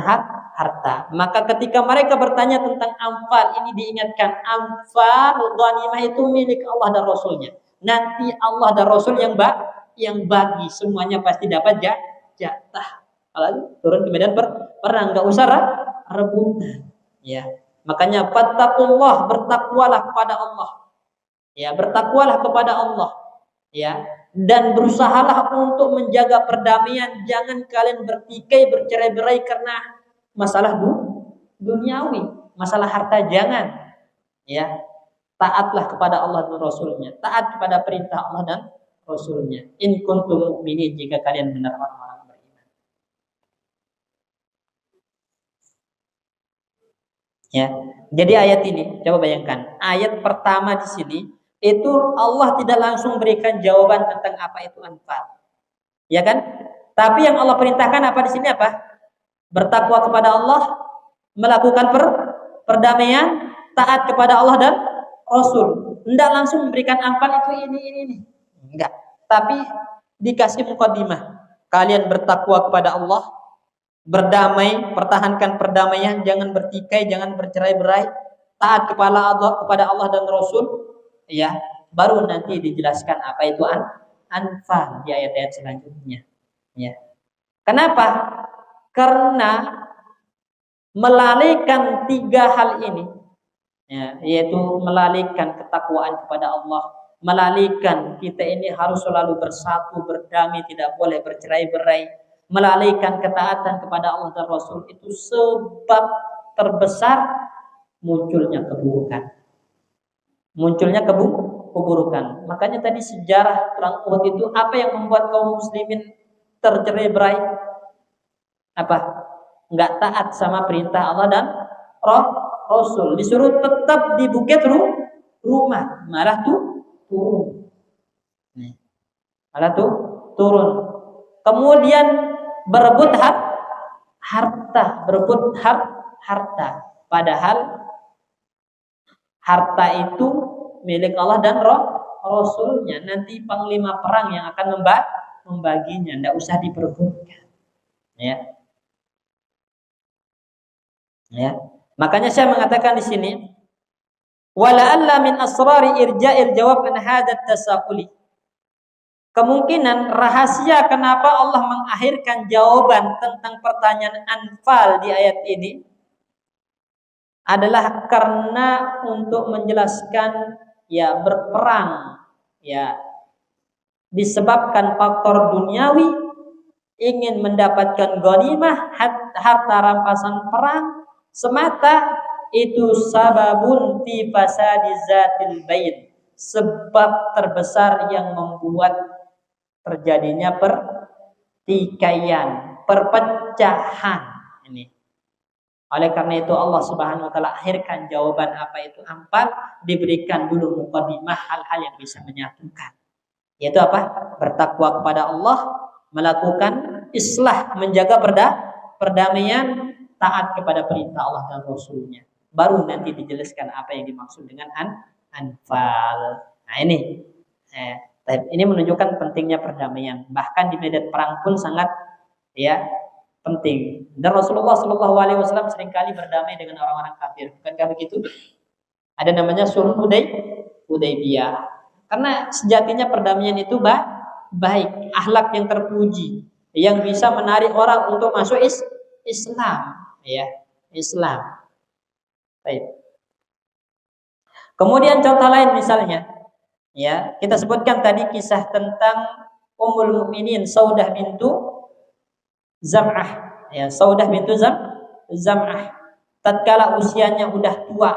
S1: harta. Maka ketika mereka bertanya tentang anfal, ini diingatkan anfal ghanimah itu milik Allah dan Rasulnya. Nanti Allah dan Rasul yang bagi, semuanya pasti dapat jatah. Kalau turun ke medan perang, nggak usah rebutan. Ya, makanya fattaqullah, bertakwalah kepada Allah. Ya, bertakwalah kepada Allah. Ya, dan berusahalah untuk menjaga perdamaian. Jangan kalian bertikai, bercerai-berai karena masalah duniawi, masalah harta. Jangan. Ya, taatlah kepada Allah dan Rasulnya, taat kepada perintah Allah dan Rasulnya. In kuntum mu'minin, jika kalian benar orang-orang beriman. Ya, jadi ayat ini, coba bayangkan, ayat pertama di sini itu Allah tidak langsung berikan jawaban tentang apa itu anfal, ya kan? Tapi yang Allah perintahkan apa di sini apa? Bertakwa kepada Allah, melakukan perdamaian, taat kepada Allah dan Rasul. Tidak langsung memberikan anfal itu ini. Enggak. Tapi dikasih mukadimah. Kalian bertakwa kepada Allah, berdamai, pertahankan perdamaian, jangan bertikai, jangan bercerai-berai, taat kepada Allah dan Rasul. Ya, baru nanti dijelaskan apa itu anfal di ayat-ayat selanjutnya. Ya. Kenapa? Karena melalaikan 3 hal ini, ya, yaitu melalaikan ketakwaan kepada Allah, melalaikan kita ini harus selalu bersatu, berdamai, tidak boleh bercerai-berai, melalaikan ketaatan kepada Allah dan Rasul, itu sebab terbesar munculnya keburukan. Keburukan. Makanya tadi sejarah perang Uhud itu apa yang membuat kaum muslimin tercerai-berai? Apa? Enggak taat sama perintah Allah dan Rasul. Disuruh tetap di bukit rumah, malah turun. Turun. Kemudian berebut harta. Padahal harta itu milik Allah dan Rasulnya. Nanti panglima perang yang akan membaginya. Tidak usah diperebutkan. Ya. Makanya saya mengatakan di sini, wala'alla min asrari irja'il jawab an hadat tasaquli. Kemungkinan rahasia kenapa Allah mengakhirkan jawaban tentang pertanyaan anfal di ayat ini adalah karena untuk menjelaskan ya berperang ya disebabkan faktor duniawi, ingin mendapatkan ghanimah, harta rampasan perang semata, itu sababun fi fasadi zatil bain, sebab terbesar yang membuat terjadinya pertikaian, perpecahan ini. Oleh karena itu Allah Subhanahu wa taala akhirkan jawaban apa itu anfal, diberikan dulu mukadimah hal-hal yang bisa menyatukan. Yaitu apa? Bertakwa kepada Allah, melakukan islah, menjaga perdamaian, taat kepada perintah Allah dan Rasulnya. Baru nanti dijelaskan apa yang dimaksud dengan anfal. Nah ini menunjukkan pentingnya perdamaian. Bahkan di medan perang pun sangat penting. Dan Rasulullah SAW seringkali berdamai dengan orang-orang kafir. Bukankah begitu? Ada namanya Sulh Hudaybiyah. Karena sejatinya perdamaian itu baik, akhlak yang terpuji, yang bisa menarik orang untuk masuk Islam. Islam. Baik. Kemudian contoh lain misalnya, kita sebutkan tadi kisah tentang Ummul Mukminin Saudah bintu Zam'ah. Saudah bintu Zam'ah. Tatkala usianya udah tua,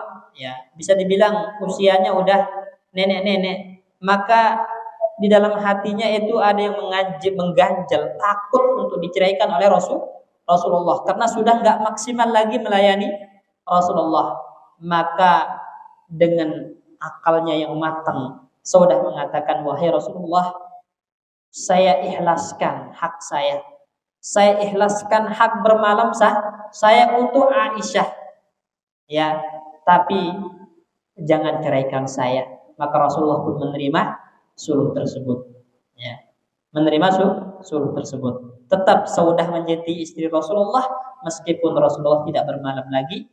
S1: bisa dibilang usianya udah nenek-nenek, maka di dalam hatinya itu ada yang mengganjal, takut untuk diceraikan oleh Rasulullah karena sudah nggak maksimal lagi melayani Rasulullah. Maka dengan akalnya yang matang, Saudah mengatakan, wahai Rasulullah, saya ikhlaskan hak saya. Saya ikhlaskan hak bermalam saya untuk Aisyah. Tapi jangan ceraikan saya. Maka Rasulullah pun menerima sulh tersebut. menerima suruh tersebut. Tetap Saudah menjadi istri Rasulullah meskipun Rasulullah tidak bermalam lagi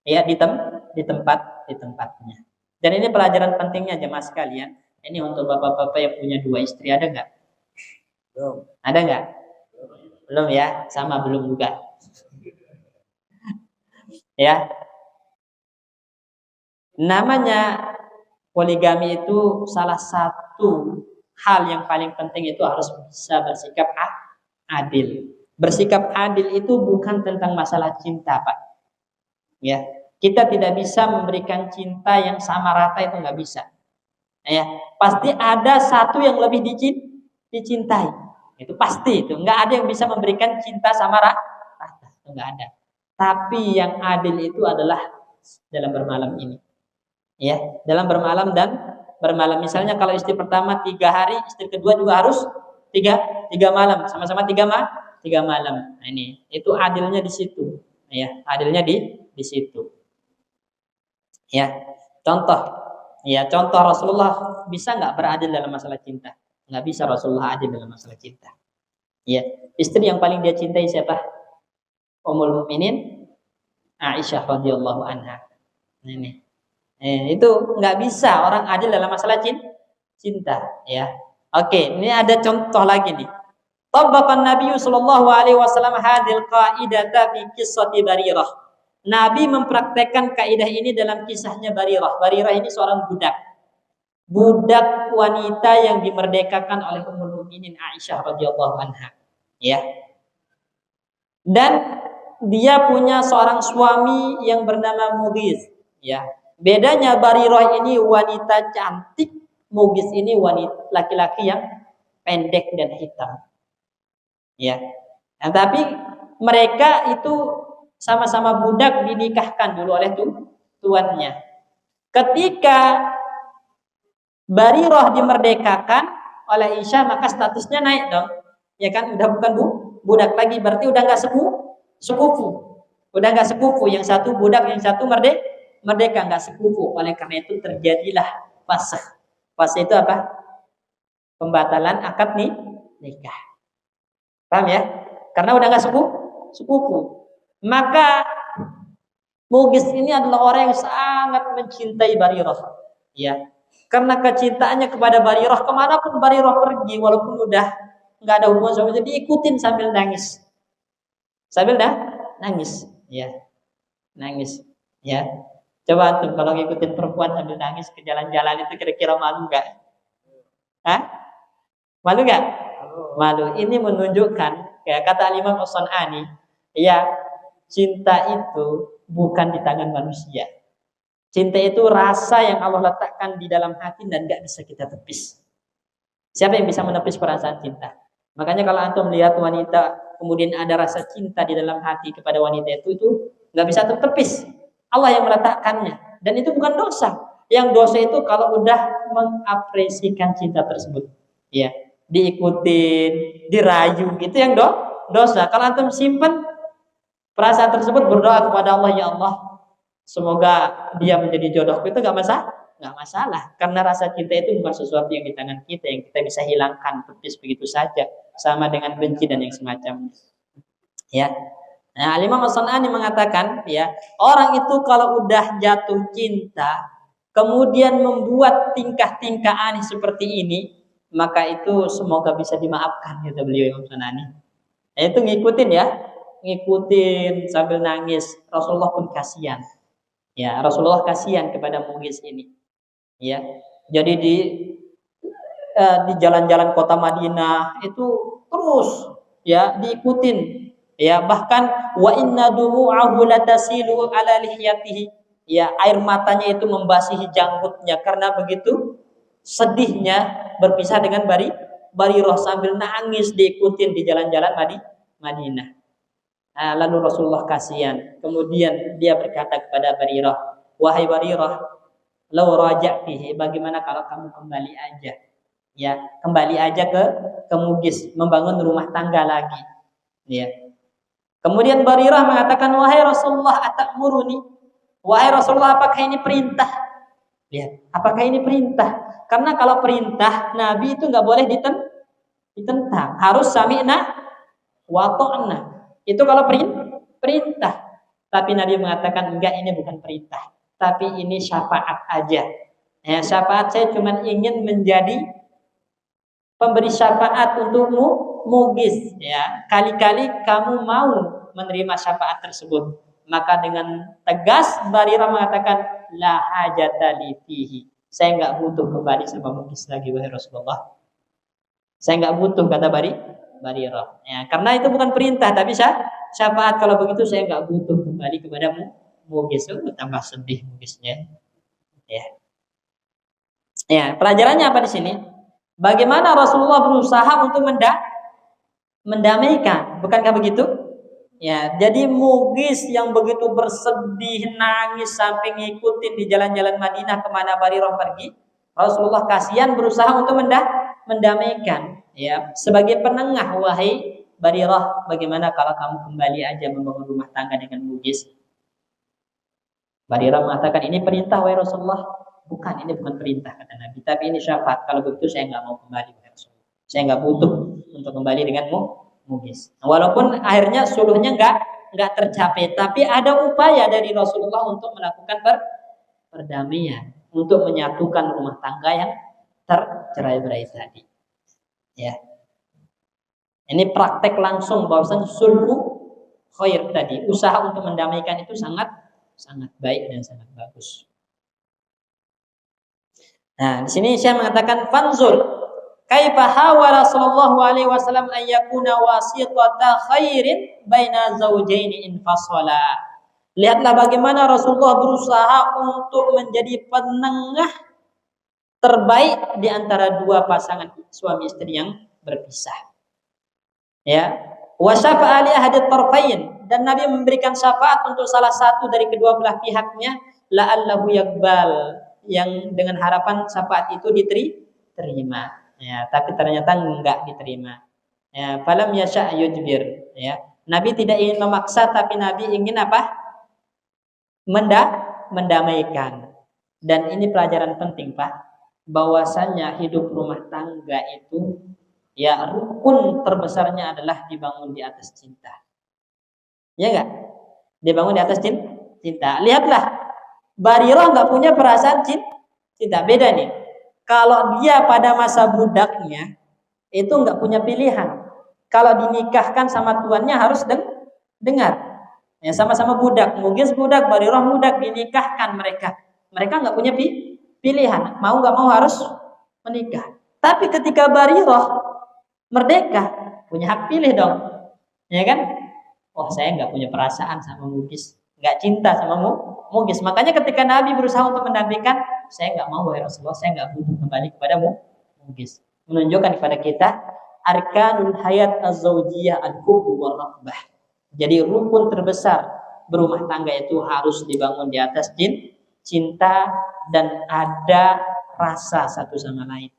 S1: ya di tempatnya. Dan ini pelajaran pentingnya jemaah sekalian. Ini untuk bapak-bapak yang punya 2 istri, ada nggak? Belum. Ada nggak? Belum ya, sama belum juga. Ya, namanya poligami itu salah satu hal yang paling penting itu harus bisa bersikap adil. Bersikap adil itu bukan tentang masalah cinta, Pak. Ya, kita tidak bisa memberikan cinta yang sama rata, itu nggak bisa. Ya, pasti ada satu yang lebih dicintai. Itu pasti, itu nggak ada yang bisa memberikan cinta sama rata, itu nggak ada. Tapi yang adil itu adalah dalam bermalam ini. Ya, dalam bermalam dan bermalam. Misalnya kalau istri pertama 3 hari, istri kedua juga harus tiga malam, sama-sama 3 malam. Nah, ini itu adilnya di situ. Ya, adilnya di situ. Ya, contoh Rasulullah bisa nggak beradil dalam masalah cinta? Nggak bisa Rasulullah adil dalam masalah cinta. Ya, istri yang paling dia cintai siapa? Ummul Mukminin Aisyah radhiyallahu anha. Ini. Itu nggak bisa orang adil dalam masalah cinta. Ya, oke. Ini ada contoh lagi nih. Tabbaqan Nabi sallallahu alaihi wasallam hadil qaidata fi qissati Barirah. Nabi mempraktekkan kaidah ini dalam kisahnya Barirah. Barirah ini seorang budak wanita yang dimerdekakan oleh Ummul Mukminin Aisyah radhiyallahu anha. Ya. Dan dia punya seorang suami yang bernama Mughis. Ya. Bedanya Barirah ini wanita cantik, Mughis ini wanita laki-laki yang pendek dan hitam. Ya. Nah, tapi mereka itu sama-sama budak dinikahkan dulu oleh tuannya. Ketika Barirah dimerdekakan oleh Aisyah, maka statusnya naik dong. Ya kan, udah bukan budak lagi, berarti udah nggak sekufu. Udah nggak sekufu, yang satu budak, yang satu merdeka, nggak sekufu. Oleh karena itu terjadilah fasakh. Fasakh itu apa? Pembatalan akad nikah. Paham ya? Karena udah nggak sekufu. Maka Mughis ini adalah orang yang sangat mencintai Barirah. Ya, karena kecintaannya kepada Barirah, kemanapun Barirah pergi, walaupun udah nggak ada hubungan suami, diikutin sambil nangis. Sambil nangis, ya, nangis, ya. Coba tuh kalau ngikutin perempuan sambil nangis ke jalan-jalan itu kira-kira malu nggak? Hah? Malu nggak? Malu. Ini menunjukkan, ya, kata Imam As-San'ani, ya, cinta itu bukan di tangan manusia. Cinta itu rasa yang Allah letakkan di dalam hati dan gak bisa kita tepis. Siapa yang bisa menepis perasaan cinta? Makanya kalau antum melihat wanita kemudian ada rasa cinta di dalam hati kepada wanita itu gak bisa tertepis. Allah yang meletakkannya. Dan itu bukan dosa. Yang dosa itu kalau udah mengapresiasikan cinta tersebut. Ya, diikutin, dirayu, gitu yang dosa. Kalau antum simpen perasaan tersebut, berdoa kepada Allah, ya Allah, semoga dia menjadi jodohku, itu nggak masalah. Karena rasa cinta itu bukan sesuatu yang di tangan kita, yang kita bisa hilangkan tepis begitu saja, sama dengan benci dan yang semacamnya. Ya. Nah, Imam As-San'ani mengatakan, ya, orang itu kalau udah jatuh cinta, kemudian membuat tingkah-tingkah aneh seperti ini, maka itu semoga bisa dimaafkan, kata beliau Imam As-San'ani. Nah, itu ngikutin sambil nangis. Rasulullah pun kasihan. Ya, Rasulullah kasihan kepada Mughis ini. Ya, jadi di jalan-jalan kota Madinah itu terus ya diikutin. Ya, bahkan wa inna dumu'ahu latasilu ala lihyatihi. Ya, air matanya itu membasahi janggutnya karena begitu sedihnya berpisah dengan Barirah, sambil nangis diikutin di jalan-jalan Madinah. Nah, lalu Rasulullah kasihan. Kemudian dia berkata kepada Barirah, wahai Barirah, law raja'tihi, bagaimana kalau kamu kembali aja? Ya, kembali aja ke Mughis, membangun rumah tangga lagi. Ya. Kemudian Barirah mengatakan, wahai Rasulullah, atakmuruni? Wahai Rasulullah, apakah ini perintah? Lihat, apakah ini perintah? Karena kalau perintah, Nabi itu nggak boleh ditentang. Harus sami'na wa ta'na. Itu kalau perintah. Tapi Nabi mengatakan enggak, ini bukan perintah, tapi ini syafaat aja. Ya, syafaat saya cuma ingin menjadi pemberi syafaat untukmu, mugis. Ya, kali-kali kamu mau menerima syafaat tersebut. Maka dengan tegas Barirah mengatakan la hajata li fihi. Saya enggak butuh kembali sama mugis lagi wahai Rasulullah. Saya enggak butuh, kata Barirah. Ya, karena itu bukan perintah tapi syafaat. Kalau begitu saya enggak butuh kembali kepadamu mugis. Tambah sedih mugisnya. Ya, pelajarannya apa di sini? Bagaimana Rasulullah berusaha untuk mendamaikan, bukankah begitu? Ya, jadi mugis yang begitu bersedih, nangis sampai ngikutin di jalan-jalan Madinah kemana Barirah pergi, Rasulullah kasihan berusaha untuk mendamaikan. Ya, sebagai penengah, wahai Barirah, bagaimana kalau kamu kembali aja membangun rumah tangga dengan mugis? Barirah mengatakan, ini perintah wahai Rasulullah. Bukan, ini bukan perintah kata Nabi, tapi ini syafaat. Kalau begitu saya nggak mau kembali wahai Rasulullah. Saya nggak butuh untuk kembali denganmu mugis. Walaupun akhirnya suluhnya nggak tercapai, tapi ada upaya dari Rasulullah untuk melakukan perdamaian, untuk menyatukan rumah tangga yang tercerai-berai tadi. Ya, ini praktek langsung bahwasan sulhu khair tadi, usaha untuk mendamaikan itu sangat baik dan sangat bagus. Nah, di sini saya mengatakan fanzur kaifa hawala sallallahu alaihi wasallam an yakuna wasitata khairin baina zawjaini infasala. Lihatlah bagaimana Rasulullah berusaha untuk menjadi penengah terbaik di antara dua pasangan suami istri yang berpisah. Ya, wa syafa'a li ahadi tarfain, dan Nabi memberikan syafaat untuk salah satu dari kedua belah pihaknya, la'allahu yaqbal, yang dengan harapan syafaat itu diterima. Ya, tapi ternyata enggak diterima. Ya, falam yasha' yujbir. Ya, Nabi tidak ingin memaksa, tapi Nabi ingin apa? Mendamaikan. Dan ini pelajaran penting, Pak, bahwasanya hidup rumah tangga itu ya rukun terbesarnya adalah dibangun di atas cinta. Ya enggak? Dibangun di atas cinta. Lihatlah, Barirah nggak punya perasaan cinta. Beda nih. Kalau dia pada masa budaknya itu nggak punya pilihan. Kalau dinikahkan sama tuannya harus dengar. Ya, sama-sama budak, mugis budak, Barirah budak, dinikahkan mereka. Mereka nggak punya pilihan. Mau nggak mau harus menikah. Tapi ketika Barirah merdeka, punya hak pilih dong. Ya kan? Oh, saya nggak punya perasaan sama mugis, nggak cinta sama mugis. Makanya ketika Nabi berusaha untuk mendampingkan, saya nggak mau wahai Rasulullah, saya nggak butuh kembali kepada mugis. Menunjukkan kepada kita arkanul hayat az-zawjiyah al-hubbu war-rahbah. Jadi rukun terbesar berumah tangga itu harus dibangun di atas cinta dan ada rasa satu sama lain.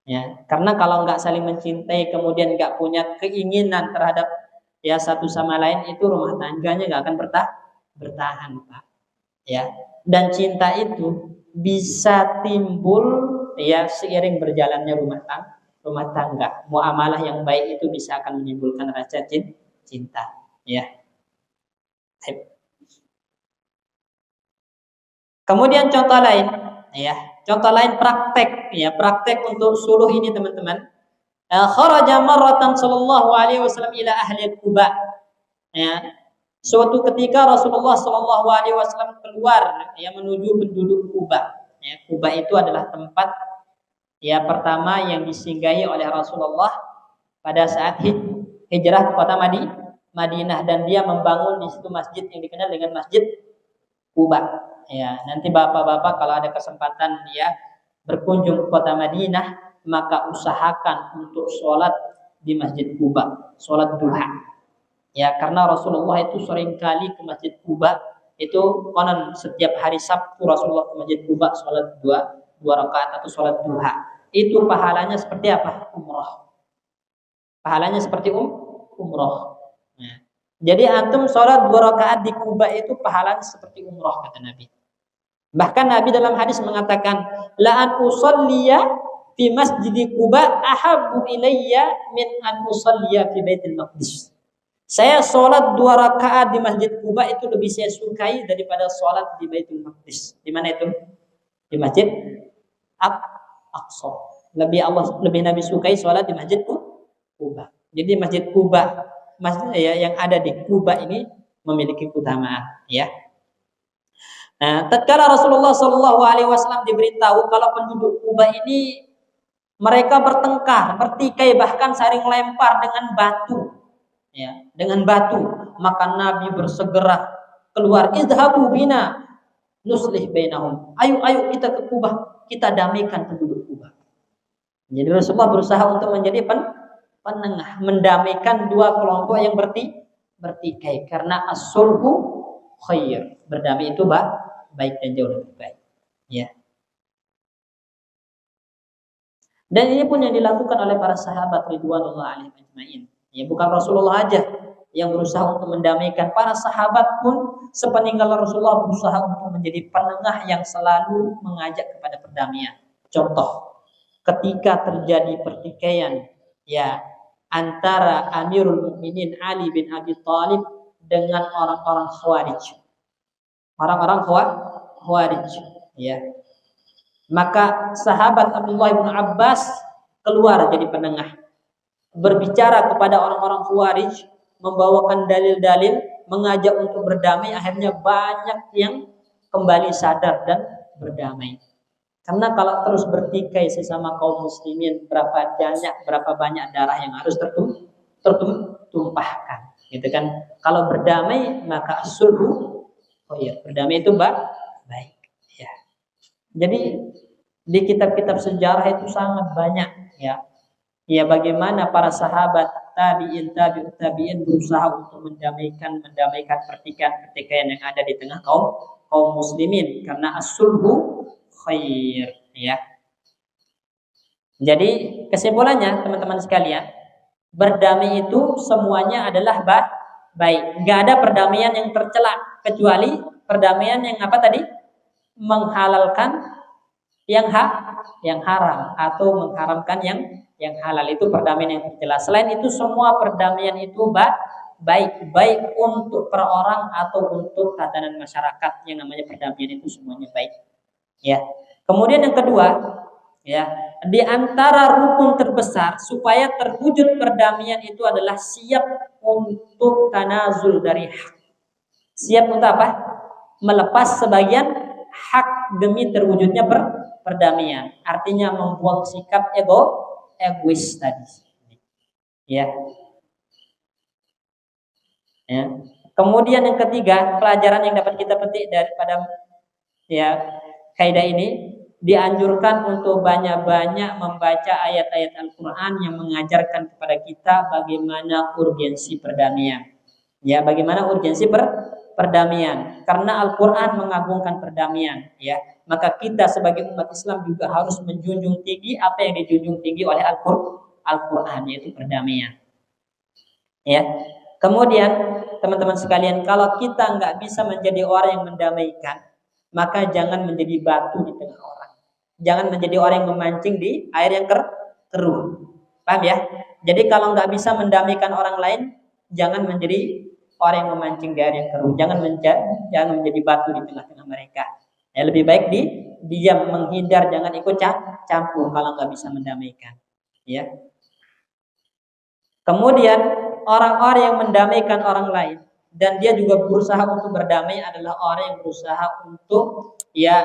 S1: Ya, karena kalau nggak saling mencintai, kemudian nggak punya keinginan terhadap ya satu sama lain, itu rumah tangganya nggak akan bertahan, Pak. Ya, dan cinta itu bisa timbul ya seiring berjalannya rumah tangga. Muamalah yang baik itu bisa akan menimbulkan rasa cinta. Ya. Kemudian contoh lain, ya. Contoh lain praktek, ya, praktek untuk suluh ini teman-teman. Kharaja marratan sallallahu alaihi wasallam ila ahli Quba. Ya. Suatu ketika Rasulullah sallallahu alaihi wasallam keluar ya menuju penduduk Quba. Ya, Quba itu adalah tempat ya pertama yang disinggahi oleh Rasulullah pada saat hijrah ke kota Madinah, dan dia membangun di situ masjid yang dikenal dengan Masjid Quba. Ya, nanti bapak-bapak kalau ada kesempatan dia berkunjung ke kota Madinah, maka usahakan untuk sholat di Masjid Quba, sholat duha. Ya, karena Rasulullah itu sering kali ke Masjid Quba, itu konon setiap hari Sabtu Rasulullah ke Masjid Quba sholat dua rakaat atau sholat duha. Itu pahalanya seperti apa? Umrah. Pahalanya seperti umrah. Ya. Jadi antum sholat 2 rakaat di Quba itu pahalanya seperti umrah kata Nabi. Bahkan Nabi dalam hadis mengatakan, la an usalliya fi masjid Quba ahabbu ilayya min an usalliya fi Baitul Maqdis. Saya sholat 2 rakaat di Masjid Quba itu lebih saya sukai daripada sholat di Baitul Maqdis. Di mana itu? Di Masjid Aqsa. Lebih Nabi sukai sholat di Masjid Quba. Jadi Masjid Quba, yang ada di Quba ini memiliki keutamaan, ya. Nah, tatkala Rasulullah Shallallahu Alaihi Wasallam diberitahu kalau penduduk Quba ini mereka bertengkar, bertikai, bahkan saling lempar dengan batu, ya, dengan batu, maka Nabi bersegera keluar, idhabu bina nuslih bainahum. Ayo kita ke Quba, kita damaikan penduduk Quba. Jadi Rasulullah berusaha untuk menjadi penengah, mendamaikan dua kelompok yang bertikai, karena as-sulhu khair, berdamai itu baik dan jauh lebih baik, ya. Dan ini pun yang dilakukan oleh para sahabat ridwanullah alaihim ajmain. Ya, bukan Rasulullah aja yang berusaha untuk mendamaikan, para sahabat pun sepeninggal Rasulullah berusaha untuk menjadi penengah yang selalu mengajak kepada perdamaian. Contoh, ketika terjadi pertikaian, ya, antara Amirul Mukminin Ali bin Abi Thalib dengan orang-orang Khawarij. Orang-orang Khawarij, ya. Maka sahabat Abdullah bin Abbas keluar jadi penengah, berbicara kepada orang-orang Khawarij, membawakan dalil-dalil, mengajak untuk berdamai. Akhirnya banyak yang kembali sadar dan berdamai. Karena kalau terus bertikai sesama kaum muslimin, berapa banyak darah yang harus tertumpahkan, gitu kan? Kalau berdamai maka as-sulhu khair, berdamai itu baik, ya. Jadi di kitab-kitab sejarah itu sangat banyak, ya. Ya, bagaimana para sahabat tabi'in berusaha untuk mendamaikan pertikaian yang ada di tengah kaum muslimin, karena as-sulhu khair, ya. Jadi kesimpulannya teman-teman sekalian, berdamai itu semuanya adalah baik. Enggak ada perdamaian yang tercela kecuali perdamaian yang apa tadi? Menghalalkan yang haram atau mengharamkan yang halal, itu perdamaian yang tercela. Selain itu semua perdamaian itu baik untuk per orang atau untuk tatanan masyarakat. Yang namanya perdamaian itu semuanya baik, ya. Kemudian yang kedua, ya, di antara rukun terbesar supaya terwujud perdamaian itu adalah siap untuk tanazul dari hak. Siap untuk apa? Melepas sebagian hak demi terwujudnya perdamaian. Artinya membuang sikap egois tadi, ya. Ya. Kemudian yang ketiga, pelajaran yang dapat kita petik daripada, ya, kaidah ini, dianjurkan untuk banyak-banyak membaca ayat-ayat Al-Quran yang mengajarkan kepada kita bagaimana urgensi perdamaian. Ya, bagaimana urgensi perdamaian. Karena Al-Quran mengagungkan perdamaian, ya. Maka kita sebagai umat Islam juga harus menjunjung tinggi apa yang dijunjung tinggi oleh Al-Quran, yaitu perdamaian, ya. Kemudian teman-teman sekalian, kalau kita nggak bisa menjadi orang yang mendamaikan, maka jangan menjadi batu di tengah orang. Jangan menjadi orang yang memancing di air yang keruh. Paham, ya? Jadi kalau nggak bisa mendamaikan orang lain, jangan menjadi orang yang memancing di air yang keruh. Jangan menjadi batu di tengah-tengah mereka. Ya, lebih baik diam, menghindar, jangan ikut campur kalau nggak bisa mendamaikan, ya. Kemudian orang-orang yang mendamaikan orang lain dan dia juga berusaha untuk berdamai adalah orang yang berusaha untuk, ya,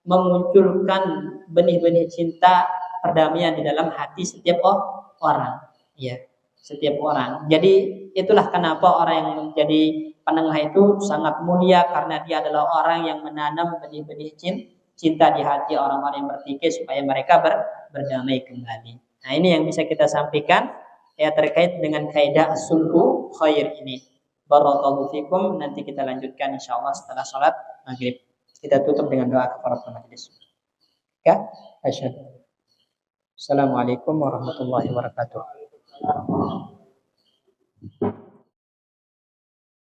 S1: memunculkan benih-benih cinta perdamaian di dalam hati setiap orang, ya, setiap orang. Jadi itulah kenapa orang yang menjadi penengah itu sangat mulia, karena dia adalah orang yang menanam benih-benih cinta di hati orang-orang yang bertikai supaya mereka berdamai kembali. Nah, ini yang bisa kita sampaikan, ya, terkait dengan kaidah as-sulhu khair ini. Barakallahu fikum. Nanti kita lanjutkan insyaallah setelah sholat maghrib. Kita tutup dengan doa kafaratul majlis. Ya, asyhadu. Assalamualaikum warahmatullahi wabarakatuh.